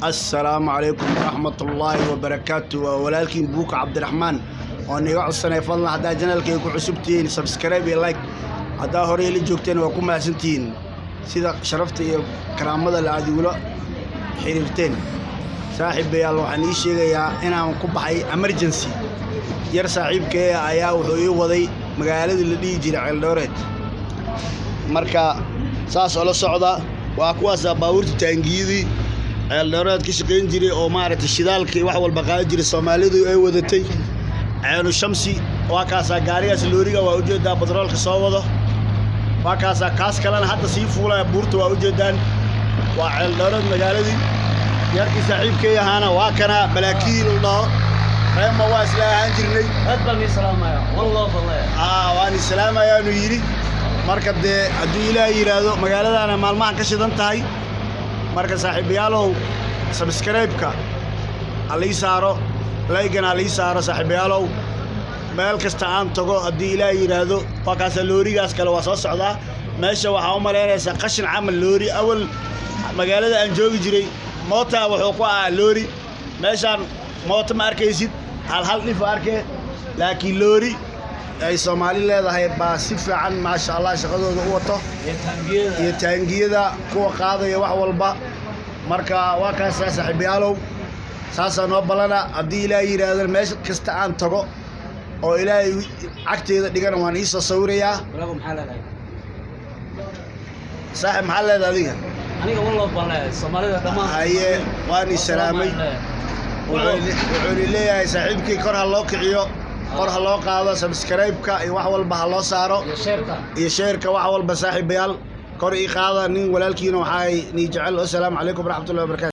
السلام عليكم ورحمة الله وبركاته ولكن بوك عبد الرحمن ونيقع السنة فضلنا حدا جنالك يكون عسبتين سبسكرايب لايك حدا هوري اللي جوكتين وكم محسنتين سيدا شرفتي كرامة اللي يقولوا حريرتين صاحب بيال waxaan ii sheegayaa inaan ku baxay emergency yar saaxiibkay ayaa wuxuu ii waday magaalada la dhigi jiray Ceeldooreed marka saas oo la socda waa kuwaas baabuurta taangiyadii Ceeldooreed ka shaqeyn jiray oo maaragtay shidaalkii wax walba qaad jiray Soomaalidu ay wadatay Ceenu Shamsi waa kaas gaarigaas looriga waa u jeedaa batroolka soo wado waa kaas kalena hadda sii fuulaya buurta waa u jeedaan waa Ceeldooreed magaaladii yarkii saaxiibkay ahaana waa kana balaakiin u dhaho reema waa isla ahaan jirnay adbani salaamaya wallahi waan islaamaya inuu yiri marka de hadii Ilaahay yiraahdo magaaladana maalmahan ka shidan tahay marka saaxiibayaalow subscribe-ka alii saaro like-na alii saaro saaxiibayaalow meel kasta aan tago hadii Ilaahay yiraahdo waa kaas loorigaas kale waa soo socdaa meesha waxa u maleynaysa qashin camal loori awal magaalada aan joogi jiray موتا وحقوقها لوري ماشان موتا ما أركيزيد هل نفو أركي لكن لوري أي سومالي لهذا هي باسف عن ما شاء الله شغله قوته يتانجيه ذا كوا قاضي يوح والبا مركا واكا ساسا حبيالو ساسا نوبلنا أدي إلهي هذا الماش كستعان ترو أو إلهي عكتي ذا ديجانا وانيسا سوريا رقم حالة صاحب محل هذا ديجا أنا والله بالله الصومالية دمان هاي واني سلامي وعلي لي يا صاحبكي كره الله كعيو كره الله قاضي سبسكرايبك اي wax walba ha loo saaro iyo sheerka wax walba saaxiibayaal kor ii qaada nin walaalkiina waxay ni jecel assalaamu calaykum waraxmatullaahi wabarakaatuh